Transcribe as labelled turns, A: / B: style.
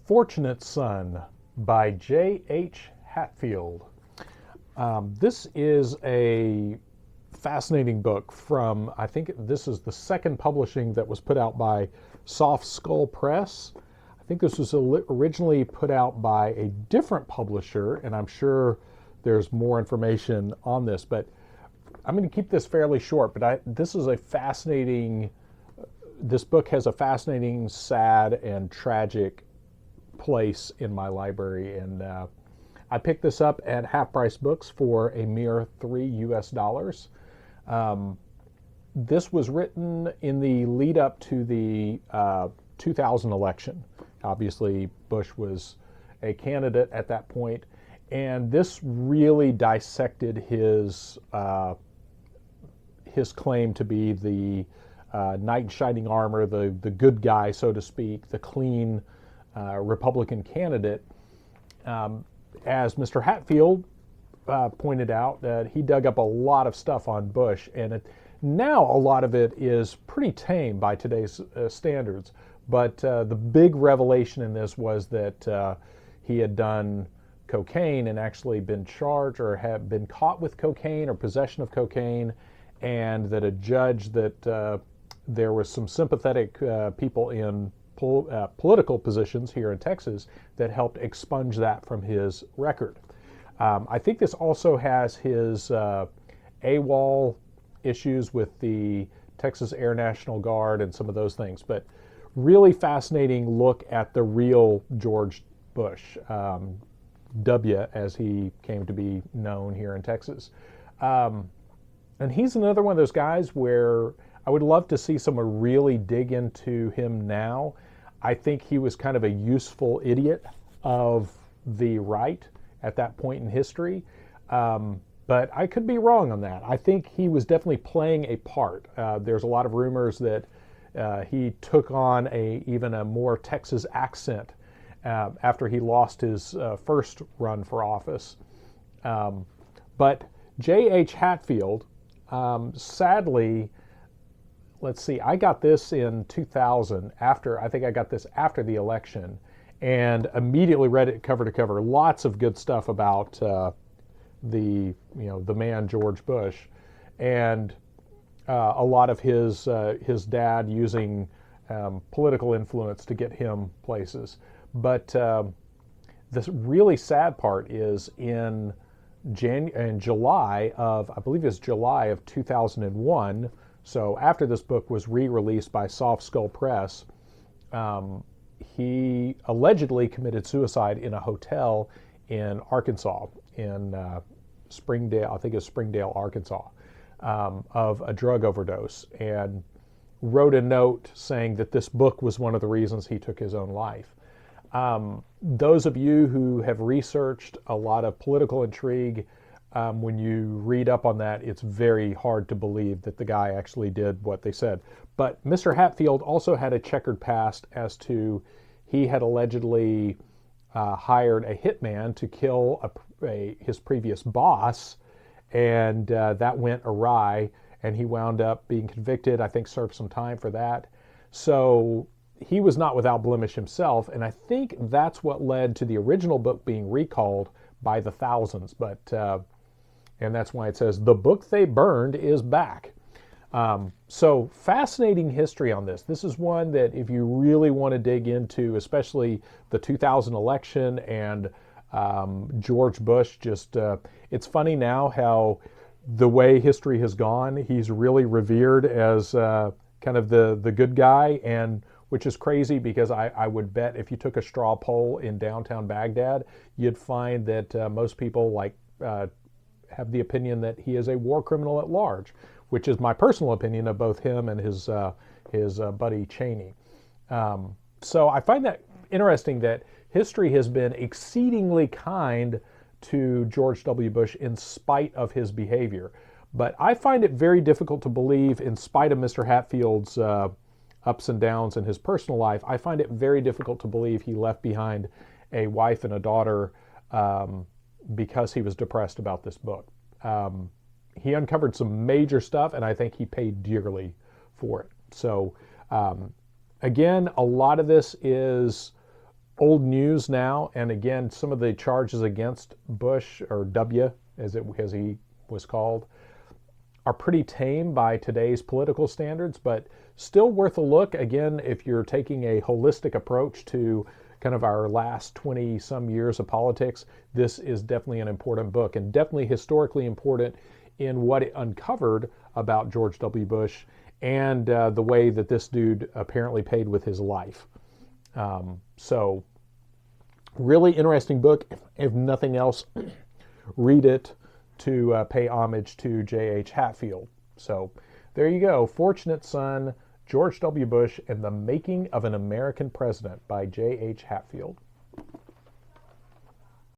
A: Unfortunate Son by J.H. Hatfield. This is a fascinating book from, I think this is the second publishing that was put out by Soft Skull Press. I think this was originally put out by a different publisher, and I'm sure there's more information on this, but I'm going to keep this fairly short, but this book has a fascinating, sad, and tragic place in my library, and I picked this up at Half Price Books for a mere $3 US. This was written in the lead up to the 2000 election. Obviously, Bush was a candidate at that point, and this really dissected his claim to be the knight in shining armor, the good guy, so to speak, the clean Republican candidate. As Mr. Hatfield pointed out, that he dug up a lot of stuff on Bush, and now a lot of it is pretty tame by today's standards. But the big revelation in this was that he had done cocaine and actually been charged or had been caught with cocaine or possession of cocaine, and that a judge that there was some sympathetic people in political positions here in Texas that helped expunge that from his record. I think this also has his AWOL issues with the Texas Air National Guard and some of those things, but really fascinating look at the real George Bush, W as he came to be known here in Texas. And he's another one of those guys where I would love to see someone really dig into him now. I think he was kind of a useful idiot of the right at that point in history. But I could be wrong on that. I think he was definitely playing a part. There's a lot of rumors that he took on even a more Texas accent after he lost his first run for office. But J.H. Hatfield, sadly, let's see, I got this in 2000 I think I got this after the election, and immediately read it cover to cover. Lots of good stuff about the man George Bush, and a lot of his dad using political influence to get him places. But the really sad part is in July of, I believe it's July of 2001, so after this book was re-released by Soft Skull Press, he allegedly committed suicide in a hotel in Arkansas, in Springdale, I think it's Springdale, Arkansas, of a drug overdose, and wrote a note saying that this book was one of the reasons he took his own life. Those of you who have researched a lot of political intrigue, when you read up on that, it's very hard to believe that the guy actually did what they said. But Mr. Hatfield also had a checkered past as to he had allegedly hired a hitman to kill his previous boss, and that went awry, and he wound up being convicted, I think served some time for that. So he was not without blemish himself, and I think that's what led to the original book being recalled by the thousands. But and that's why it says the book they burned is back. So fascinating history on this. This is one that if you really want to dig into, especially the 2000 election and George Bush, it's funny now how the way history has gone, he's really revered as kind of the good guy, and which is crazy because I would bet if you took a straw poll in downtown Baghdad, you'd find that most people have the opinion that he is a war criminal at large, which is my personal opinion of both him and his buddy Cheney. So I find that interesting that history has been exceedingly kind to George W. Bush in spite of his behavior. But I find it very difficult to believe, in spite of Mr. Hatfield's ups and downs in his personal life, I find it very difficult to believe he left behind a wife and a daughter because he was depressed about this book. He uncovered some major stuff, and I think he paid dearly for it. So again, a lot of this is old news now. And again, some of the charges against Bush, or W as he was called, are pretty tame by today's political standards, but still worth a look. Again, if you're taking a holistic approach to kind of our last 20 some years of politics, this is definitely an important book, and definitely historically important in what it uncovered about George W. Bush and the way that this dude apparently paid with his life. So really interesting book. If nothing else, read it to pay homage to J.H. Hatfield. So there you go. Fortunate Son, George W. Bush, and the Making of an American President by J.H. Hatfield.